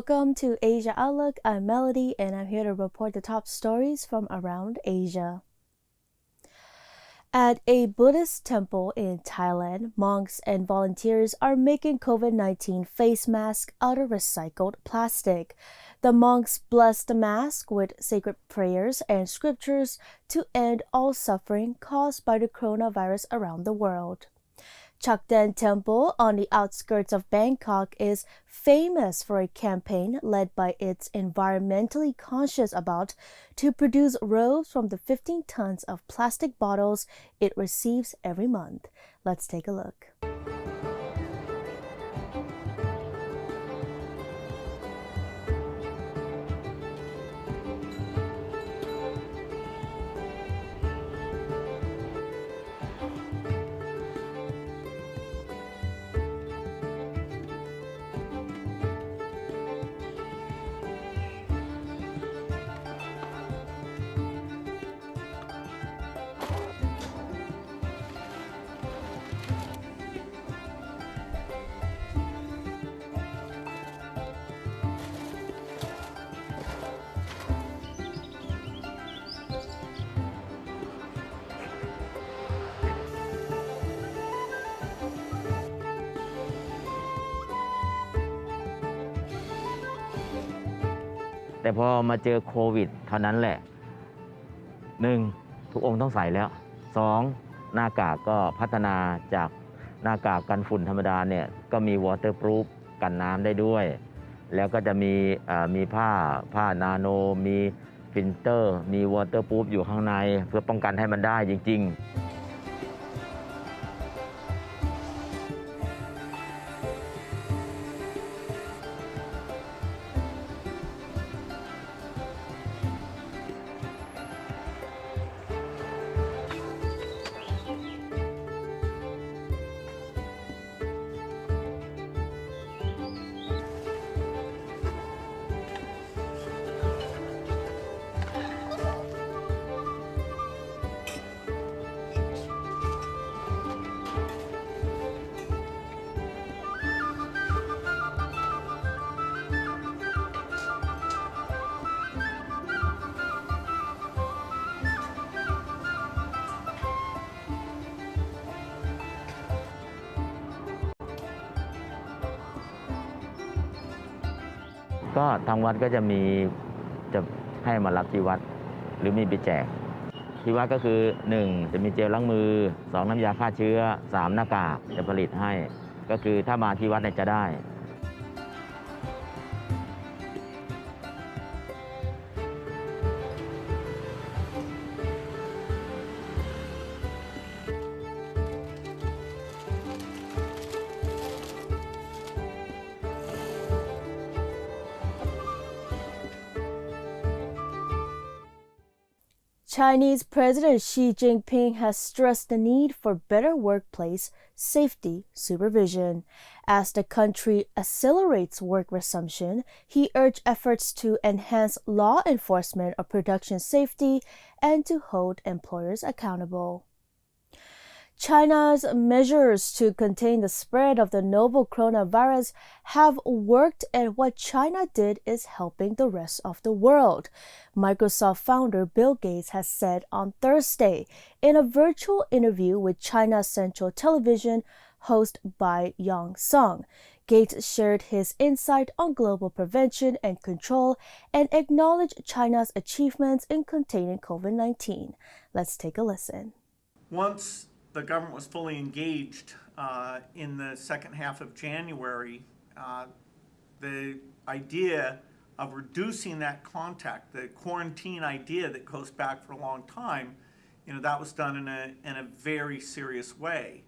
Welcome to Asia Outlook. I'm Melody, and I'm here to report the top stories from around Asia. At a Buddhist temple in Thailand, monks and volunteers are making COVID-19 face masks out of recycled plastic. The monks bless the mask with sacred prayers and scriptures to end all suffering caused by the coronavirus around the world. Chakden Temple on the outskirts of Bangkok is famous for a campaign led by its environmentally conscious about to produce robes from the 15 tons of plastic bottles it receives every month. Let's take a look.แต่พอมาเจอโควิดเท่านั้นแหละหนึ่งทุกองค์ต้องใส่แล้วสองหน้ากากก็พัฒนาจากหน้ากากกันฝุ่นธรรมดาเนี่ยก็มี waterproof กันน้ำได้ด้วยแล้วก็จะมีผ้านาโนมีฟิลเตอร์มี waterproof อยู่ข้างในเพื่อป้องกันให้มันได้จริงๆก็ทางวัดก็จะให้มารับที่วัดหรือมีไปแจกที่วัดก็คือ1จะมีเจลล้างมือ2น้ำยาฆ่าเชื้อ3หน้ากากจะผลิตให้ก็คือถ้ามาที่วัดเนี่ยจะได้ Chinese President Xi Jinping has stressed the need for better workplace safety supervision. As the country accelerates work resumption, he urged efforts to enhance law enforcement of production safety and to hold employers accountable. China's measures to contain the spread of the novel coronavirus have worked, and what China did is helping the rest of the world, Microsoft founder Bill Gates has said on Thursday in a virtual interview with China's Central Television host Bai Yong-sung. Gates shared his insight on global prevention and control and acknowledged China's achievements in containing COVID-19. Let's take a listen. Once the government was fully engaged in the second half of January, the idea of reducing that contact, the quarantine idea that goes back for a long time, that was done in a very serious way.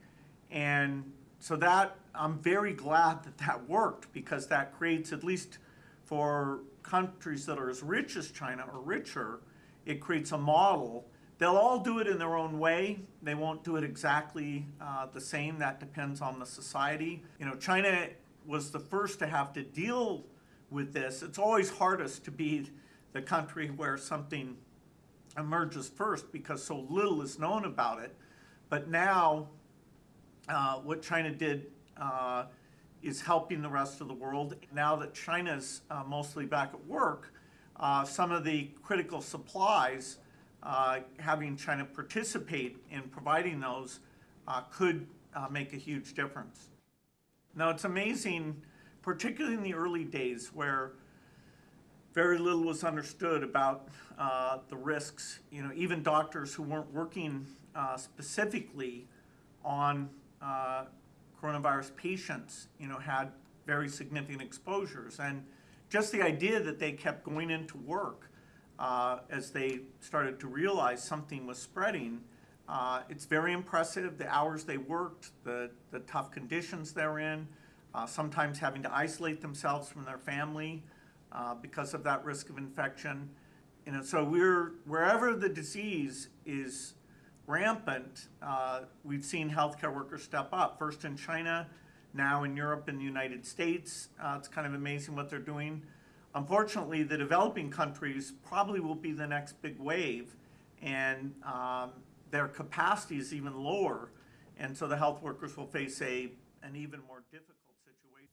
And so that, I'm very glad that worked, because that creates, at least for countries that are as rich as China or richer, it creates a model. They'll all do it in their own way. They won't do it exactly the same. That depends on the society. China was the first to have to deal with this. It's always hardest to be the country where something emerges first because so little is known about it. But now, what China did is helping the rest of the world. Now that China's mostly back at work, some of the critical supplies, having China participate in providing those could make a huge difference. Now it's amazing, particularly in the early days where very little was understood about the risks. Even doctors who weren't working specifically on coronavirus patients, had very significant exposures. And just the idea that they kept going into work as they started to realize something was spreading, it's very impressive. The hours they worked, the tough conditions they're in, sometimes having to isolate themselves from their family because of that risk of infection. So wherever the disease is rampant, we've seen healthcare workers step up, first in China, now in Europe and the United States. It's kind of amazing what they're doing. Unfortunately, the developing countries probably will be the next big wave, and their capacity is even lower, and so the health workers will face an even more difficult situation.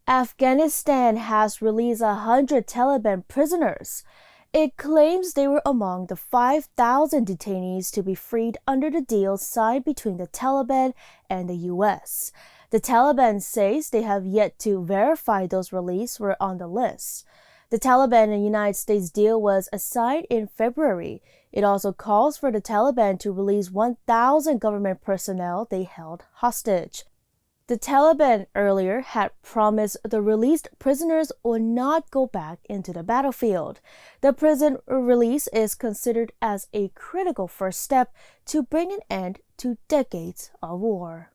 Afghanistan has released 100 Taliban prisoners. It claims they were among the 5,000 detainees to be freed under the deal signed between the Taliban and the U.S. The Taliban says they have yet to verify those released were on the list. The Taliban and United States deal was signed in February. It also calls for the Taliban to release 1,000 government personnel they held hostage. The Taliban earlier had promised the released prisoners would not go back into the battlefield. The prison release is considered as a critical first step to bring an end to decades of war.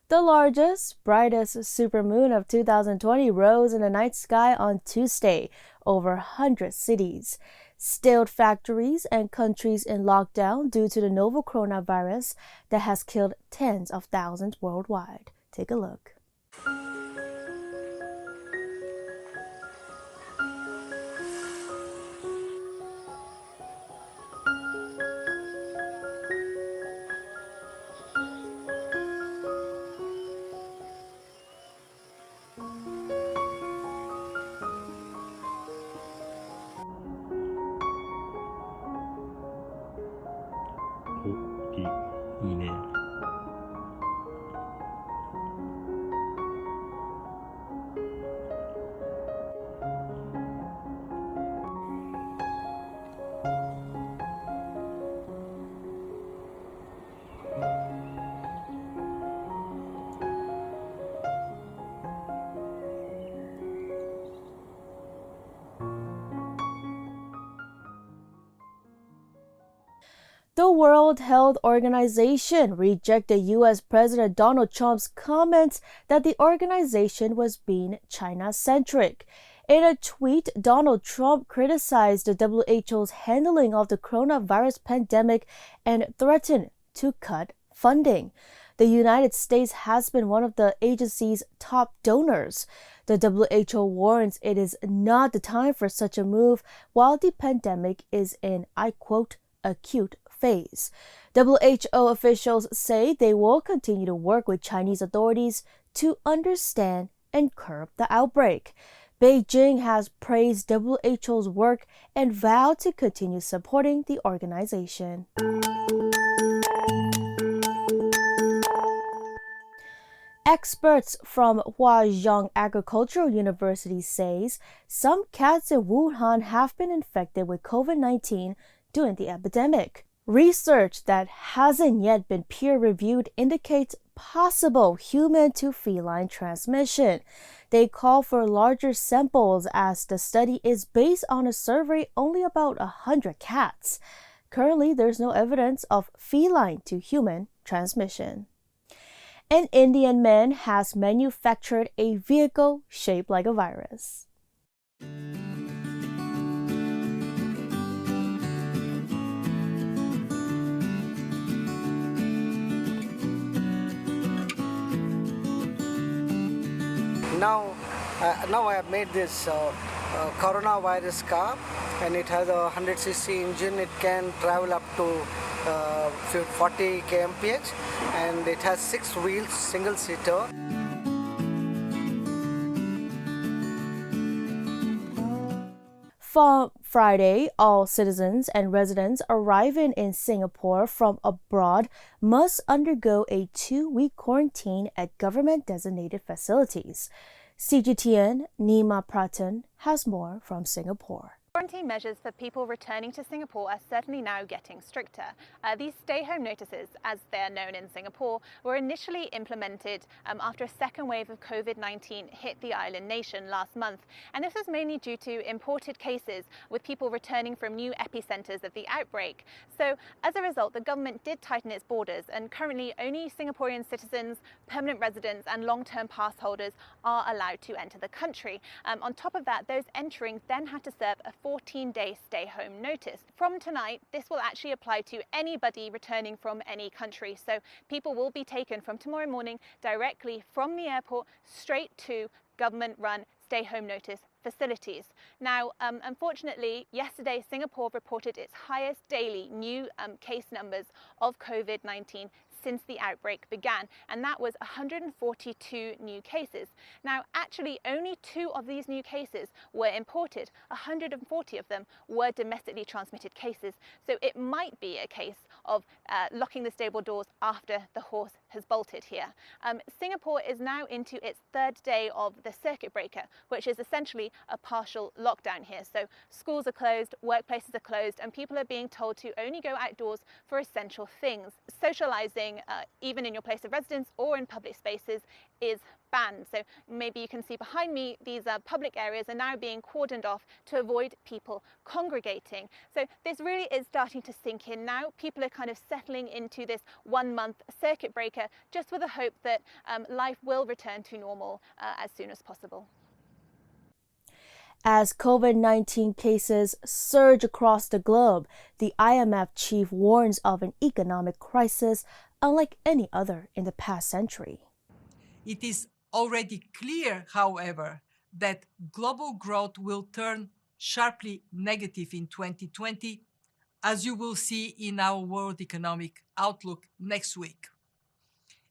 The largest, brightest supermoon of 2020 rose in the night sky on Tuesday over 100 cities. Stilled factories and countries in lockdown due to the novel coronavirus that has killed tens of thousands worldwide. Take a look. The World Health Organization rejected U.S. President Donald Trump's comments that the organization was being China-centric. In a tweet, Donald Trump criticized the WHO's handling of the coronavirus pandemic and threatened to cut funding. The United States has been one of the agency's top donors. The WHO warns it is not the time for such a move while the pandemic is in, I quote, acute phase. WHO officials say they will continue to work with Chinese authorities to understand and curb the outbreak. Beijing has praised WHO's work and vowed to continue supporting the organization. Experts from Huazhong Agricultural University says some cats in Wuhan have been infected with COVID-19 during the epidemic. Research that hasn't yet been peer-reviewed indicates possible human-to-feline transmission. They call for larger samples as the study is based on a survey only about 100 cats. Currently, there's no evidence of feline-to-human transmission. An Indian man has manufactured a vehicle shaped like a virus. Now I have made this coronavirus car, and it has a 100cc engine. It can travel up to 40 kmph, and it has 6 wheels, single seater. From Friday, all citizens and residents arriving in Singapore from abroad must undergo a 2-week quarantine at government-designated facilities. CGTN Nima Prathan has more from Singapore. Quarantine measures for people returning to Singapore are certainly now getting stricter. These stay-home notices, as they're known in Singapore, were initially implemented after a second wave of COVID-19 hit the island nation last month. And this was mainly due to imported cases with people returning from new epicenters of the outbreak. So as a result, the government did tighten its borders, and currently only Singaporean citizens, permanent residents and long-term pass holders are allowed to enter the country. On top of that, those entering then had to serve a 14-day stay-home notice. From tonight, this will actually apply to anybody returning from any country. So people will be taken from tomorrow morning directly from the airport straight to government-run stay-home notice facilities. Now, unfortunately, yesterday Singapore reported its highest daily new case numbers of COVID-19 since the outbreak began, and that was 142 new cases. Now, actually, only 2 of these new cases were imported. 140 of them were domestically transmitted cases. So it might be a case of locking the stable doors after the horse has bolted here. Singapore is now into its 3rd day of the circuit breaker, which is essentially a partial lockdown here. So schools are closed, workplaces are closed, and people are being told to only go outdoors for essential things. Socializing, even in your place of residence or in public spaces, is banned. So maybe you can see behind me, these public areas are now being cordoned off to avoid people congregating. So this really is starting to sink in now. People are kind of settling into this 1-month circuit breaker, just with the hope that life will return to normal as soon as possible. As COVID-19 cases surge across the globe, the IMF chief warns of an economic crisis unlike any other in the past century. It is already clear, however, that global growth will turn sharply negative in 2020, as you will see in our World Economic Outlook next week.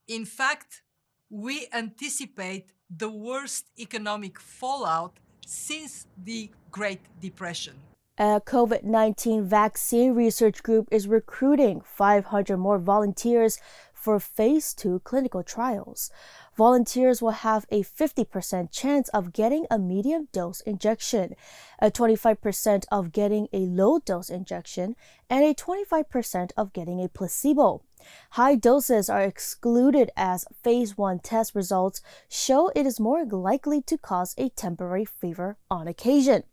In fact, we anticipate the worst economic fallout since the Great Depression. A COVID-19 vaccine research group is recruiting 500 more volunteers for phase 2 clinical trials. Volunteers will have a 50% chance of getting a medium dose injection, a 25% of getting a low dose injection, and a 25% of getting a placebo. High doses are excluded as phase 1 test results show it is more likely to cause a temporary fever on occasion.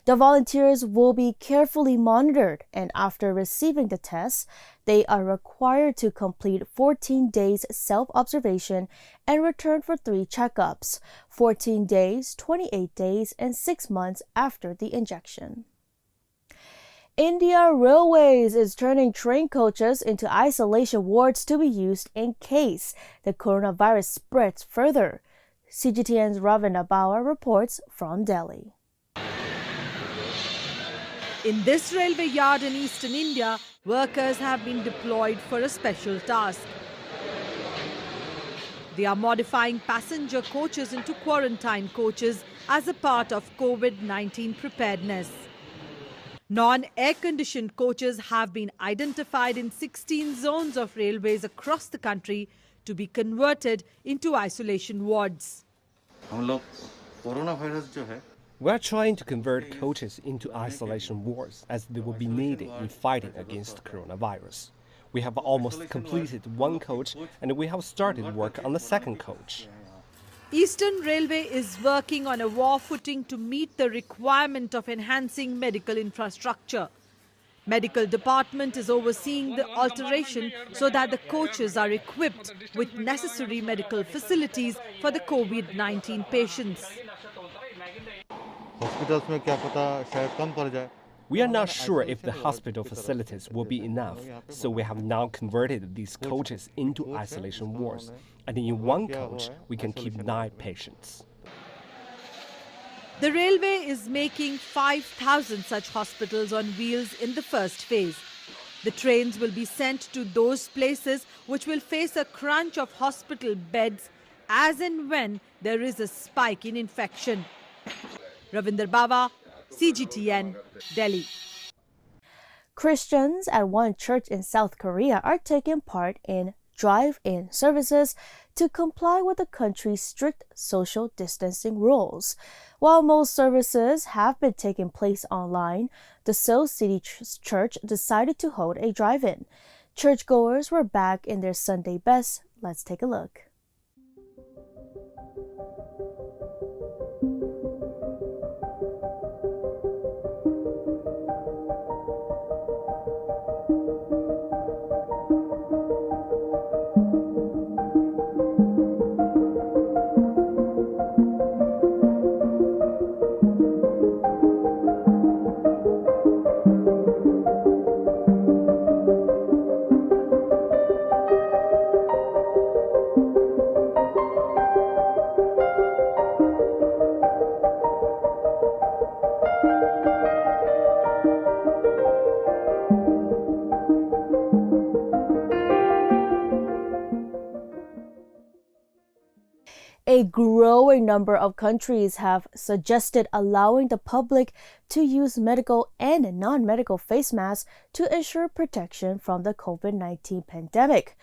The volunteers will be carefully monitored, and after receiving the tests, they are required to complete 14 days self-observation and return for 3 checkups, 14 days, 28 days, and 6 months after the injection. India Railways is turning train coaches into isolation wards to be used in case the coronavirus spreads further. CGTN's Ravindra Bauer reports from Delhi. In this railway yard in eastern India, workers have been deployed for a special task. They are modifying passenger coaches into quarantine coaches as a part of COVID-19 preparedness. Non-air-conditioned coaches have been identified in 16 zones of railways across the country to be converted into isolation wards. We are trying to convert coaches into isolation wards as they will be needed in fighting against coronavirus. We have almost completed 1 coach and we have started work on the 2nd coach. Eastern Railway is working on a war footing to meet the requirement of enhancing medical infrastructure. Medical department is overseeing the alteration so that the coaches are equipped with necessary medical facilities for the COVID-19 patients. We are not sure if the hospital facilities will be enough, so we have now converted these coaches into isolation wards. And in 1 coach, we can keep 9 patients. The railway is making 5,000 such hospitals on wheels in the first phase. The trains will be sent to those places which will face a crunch of hospital beds as and when there is a spike in infection. Ravindra Bauer, CGTN, Delhi. Christians at one church in South Korea are taking part in drive-in services to comply with the country's strict social distancing rules. While most services have been taking place online, the Seoul City Church decided to hold a drive-in. Churchgoers were back in their Sunday best. Let's take a look. A growing number of countries have suggested allowing the public to use medical and non-medical face masks to ensure protection from the COVID-19 pandemic.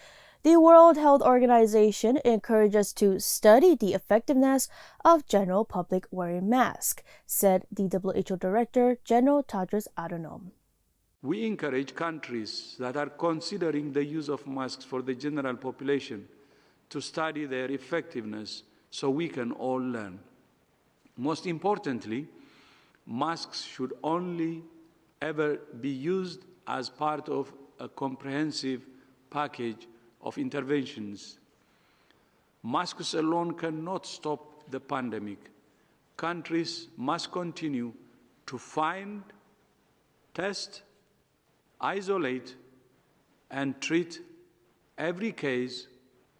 The World Health Organization encourages us to study the effectiveness of general public wearing masks, said the WHO Director General Tedros Adhanom. We encourage countries that are considering the use of masks for the general population to study their effectiveness so we can all learn. Most importantly, masks should only ever be used as part of a comprehensive package of interventions. Masks alone cannot stop the pandemic. Countries must continue to find, test, isolate, and treat every case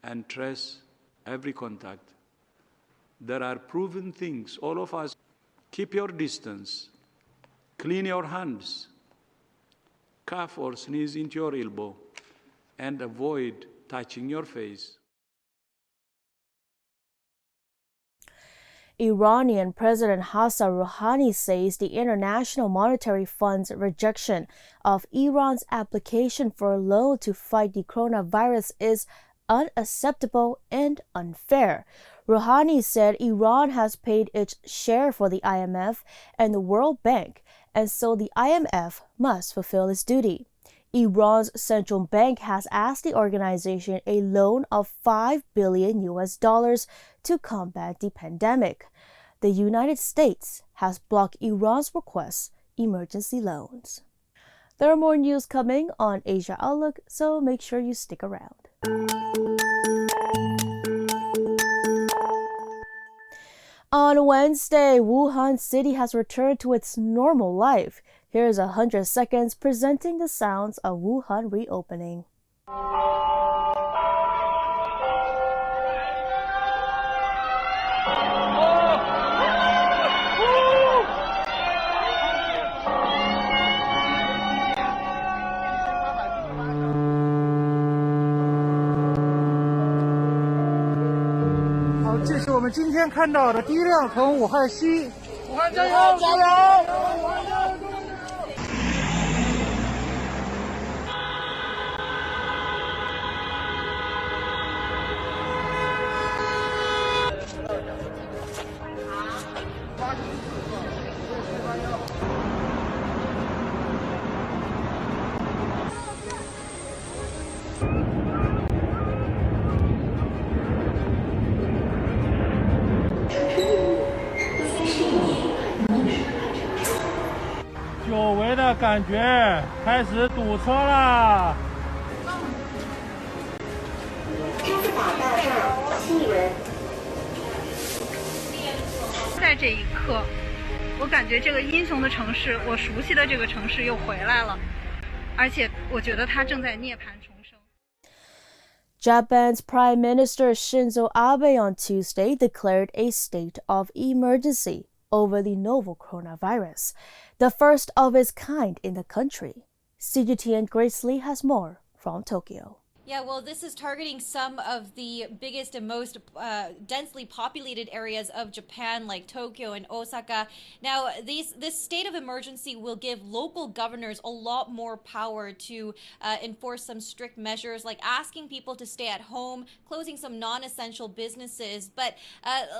and trace every contact. There are proven things, all of us. Keep your distance, clean your hands, cough or sneeze into your elbow, and avoid touching your face. Iranian President Hassan Rouhani says the International Monetary Fund's rejection of Iran's application for a loan to fight the coronavirus is unacceptable and unfair. Rouhani said Iran has paid its share for the IMF and the World Bank, and so the IMF must fulfill its duty. Iran's central bank has asked the organization a loan of $5 billion to combat the pandemic. The United States has blocked Iran's request emergency loans. There are more news coming on Asia Outlook, so make sure you stick around. On Wednesday, Wuhan City has returned to its normal life. Here's 100 seconds presenting the sounds of Wuhan reopening. 这是我们今天看到的第一辆从武汉西。武汉加油！加油！ 久违的感觉，开始堵车啦！在这一刻，我感觉这个英雄的城市，我熟悉的这个城市又回来了，而且我觉得它正在涅槃重生。 Japan's Prime Minister Shinzo Abe on Tuesday declared a state of emergency over the novel coronavirus, the first of its kind in the country. CGTN Grace Lee has more from Tokyo. Yeah, well, this is targeting some of the biggest and most densely populated areas of Japan, like Tokyo and Osaka. Now, this state of emergency will give local governors a lot more power to enforce some strict measures, like asking people to stay at home, closing some non-essential businesses. But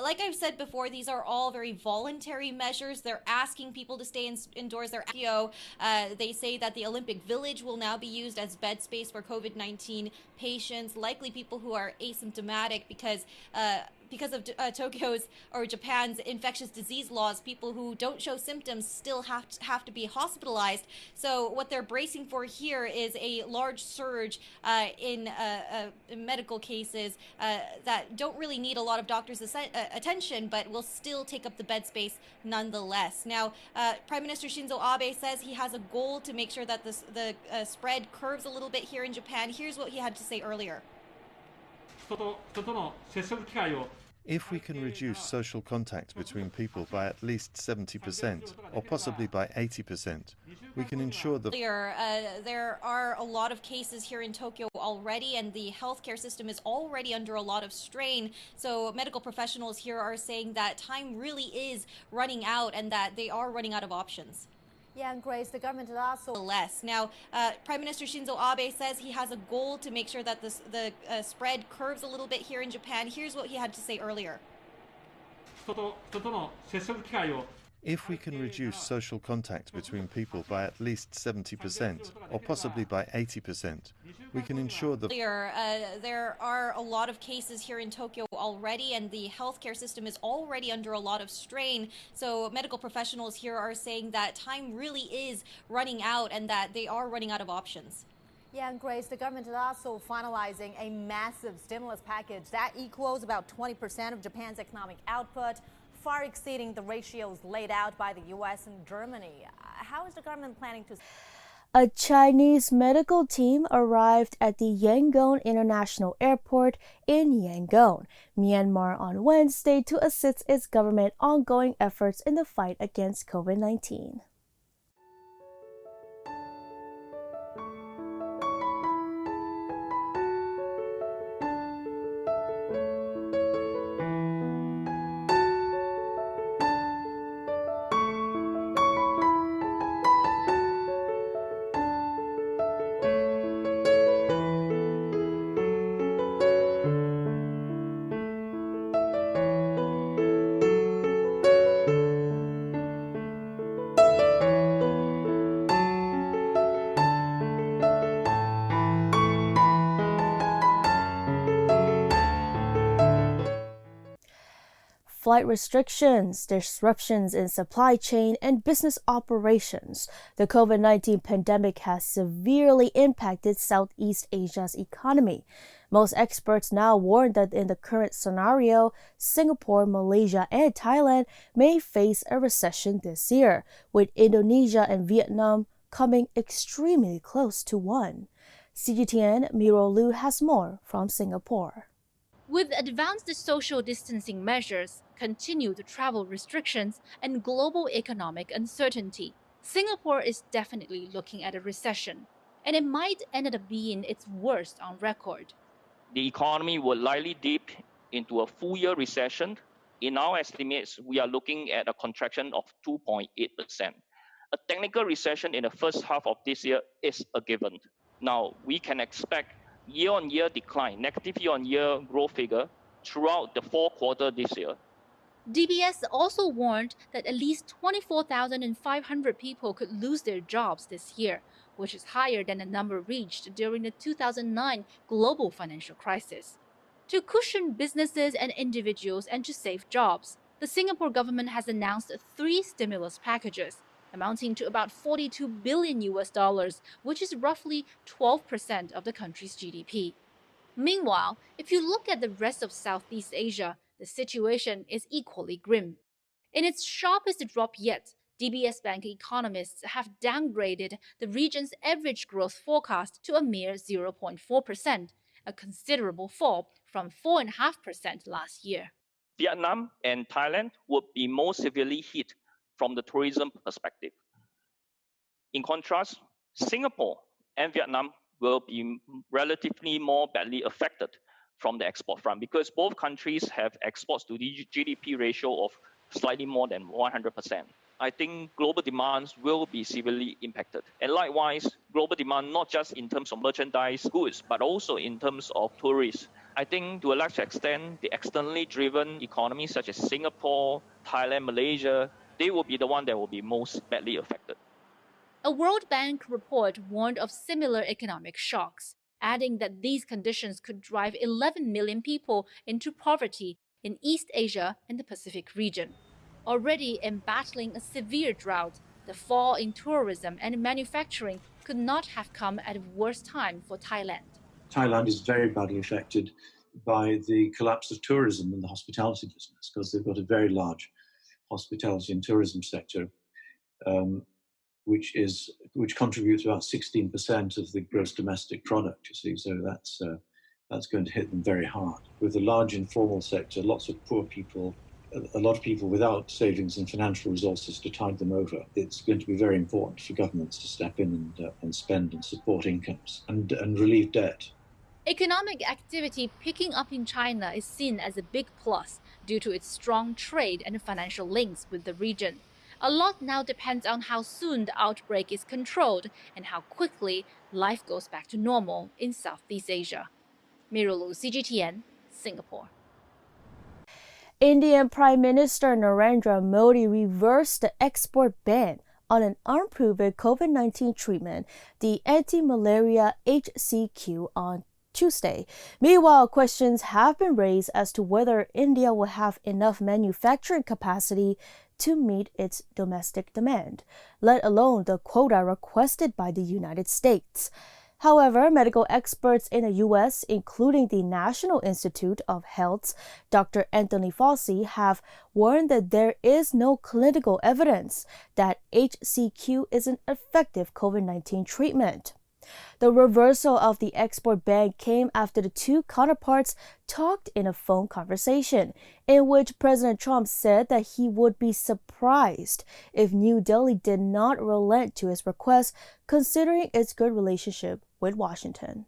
like I've said before, these are all very voluntary measures. They're asking people to stay indoors. They say that the Olympic Village will now be used as bed space for COVID-19 patients, likely people who are asymptomatic because of Tokyo's or Japan's infectious disease laws. People who don't show symptoms still have to be hospitalized. So what they're bracing for here is a large surge in medical cases that don't really need a lot of doctors' attention, but will still take up the bed space nonetheless. Now, Prime Minister Shinzo Abe says he has a goal to make sure that the spread curves a little bit here in Japan. Here's what he had to say earlier. If we can reduce social contact between people by at least 70% or possibly by 80%, we can ensure that there are a lot of cases here in Tokyo already, and the healthcare system is already under a lot of strain. So medical professionals here are saying that time really is running out and that they are running out of options. Yeah, and Grace, the government is also less. Now, Prime Minister Shinzo Abe says he has a goal to make sure that the spread curves a little bit here in Japan. Here's what he had to say earlier. if we can reduce social contact between people by at least 70% or possibly by 80%, we can ensure that there are a lot of cases here in Tokyo already, and the healthcare system is already under a lot of strain. So medical professionals here are saying that time really is running out and that they are running out of options. Yeah, and Grace, the government is also finalizing a massive stimulus package that equals about 20% of Japan's economic output, far exceeding the ratios laid out by the U.S. and Germany. How is the government planning to... A Chinese medical team arrived at the Yangon International Airport in Yangon, Myanmar on Wednesday to assist its government ongoing efforts in the fight against COVID-19. Flight restrictions, disruptions in supply chain, and business operations. The COVID-19 pandemic has severely impacted Southeast Asia's economy. Most experts now warn that in the current scenario, Singapore, Malaysia, and Thailand may face a recession this year, with Indonesia and Vietnam coming extremely close to one. CGTN Miro Liu has more from Singapore. With advanced social distancing measures, continued travel restrictions, and global economic uncertainty, Singapore is definitely looking at a recession, and it might end up being its worst on record. The economy will likely dip into a full-year recession. In our estimates, we are looking at a contraction of 2.8%. A technical recession in the first half of this year is a given. Now, we can expect year-on-year decline, negative year-on-year growth figure throughout the fourth quarter this year. DBS also warned that at least 24,500 people could lose their jobs this year, which is higher than the number reached during the 2009 global financial crisis. To cushion businesses and individuals and to save jobs, the Singapore government has announced 3 stimulus packages, amounting to about $42 billion, which is roughly 12% of the country's GDP. Meanwhile, if you look at the rest of Southeast Asia, the situation is equally grim. In its sharpest drop yet, DBS Bank economists have downgraded the region's average growth forecast to a mere 0.4%, a considerable fall from 4.5% last year. Vietnam and Thailand would be most severely hit from the tourism perspective. In contrast, Singapore and Vietnam will be relatively more badly affected from the export front because both countries have exports to the GDP ratio of slightly more than 100%. I think global demands will be severely impacted. And likewise, global demand, not just in terms of merchandise goods, but also in terms of tourists. I think to a large extent, the externally driven economies such as Singapore, Thailand, Malaysia, they will be the one that will be most badly affected. A World Bank report warned of similar economic shocks, adding that these conditions could drive 11 million people into poverty in East Asia and the Pacific region. Already battling a severe drought, the fall in tourism and manufacturing could not have come at a worse time for Thailand. Thailand is very badly affected by the collapse of tourism in the hospitality business because they've got a very large hospitality and tourism sector, which contributes about 16% of the gross domestic product, you see, so that's going to hit them very hard. With a large informal sector, lots of poor people, a lot of people without savings and financial resources to tide them over, it's going to be very important for governments to step in and spend and support incomes and relieve debt. Economic activity picking up in China is seen as a big plus due to its strong trade and financial links with the region. A lot now depends on how soon the outbreak is controlled and how quickly life goes back to normal in Southeast Asia. Mirulu, CGTN, Singapore. Indian Prime Minister Narendra Modi reversed the export ban on an unproven COVID-19 treatment, the anti-malaria HCQ, on Tuesday. Meanwhile, questions have been raised as to whether India will have enough manufacturing capacity to meet its domestic demand, let alone the quota requested by the United States. However, medical experts in the U.S., including the National Institute of Health's Dr. Anthony Fauci, have warned that there is no clinical evidence that HCQ is an effective COVID-19 treatment. The reversal of the export ban came after the two counterparts talked in a phone conversation, in which President Trump said that he would be surprised if New Delhi did not relent to his request, considering its good relationship with Washington.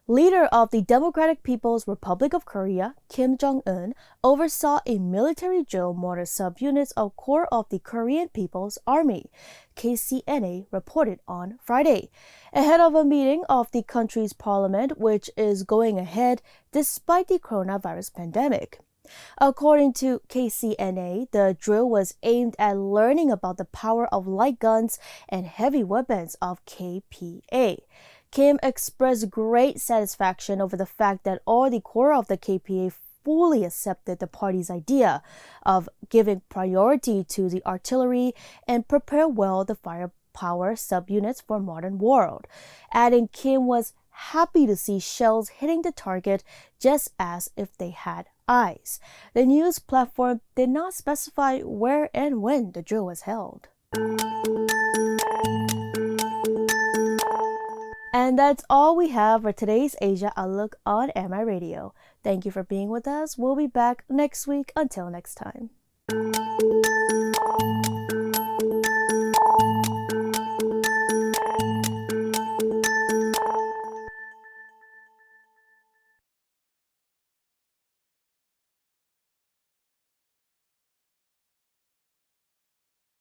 Leader of the Democratic People's Republic of Korea, Kim Jong-un, oversaw a military drill mortar subunits of Corps of the Korean People's Army, KCNA reported on Friday, ahead of a meeting of the country's parliament, which is going ahead despite the coronavirus pandemic. According to KCNA, the drill was aimed at learning about the power of light guns and heavy weapons of KPA. Kim expressed great satisfaction over the fact that all the core of the KPA fully accepted the party's idea of giving priority to the artillery and prepare well the firepower subunits for modern world, adding Kim was happy to see shells hitting the target just as if they had eyes. The news platform did not specify where and when the drill was held. And that's all we have for today's Asia Outlook on MI Radio. Thank you for being with us. We'll be back next week. Until next time.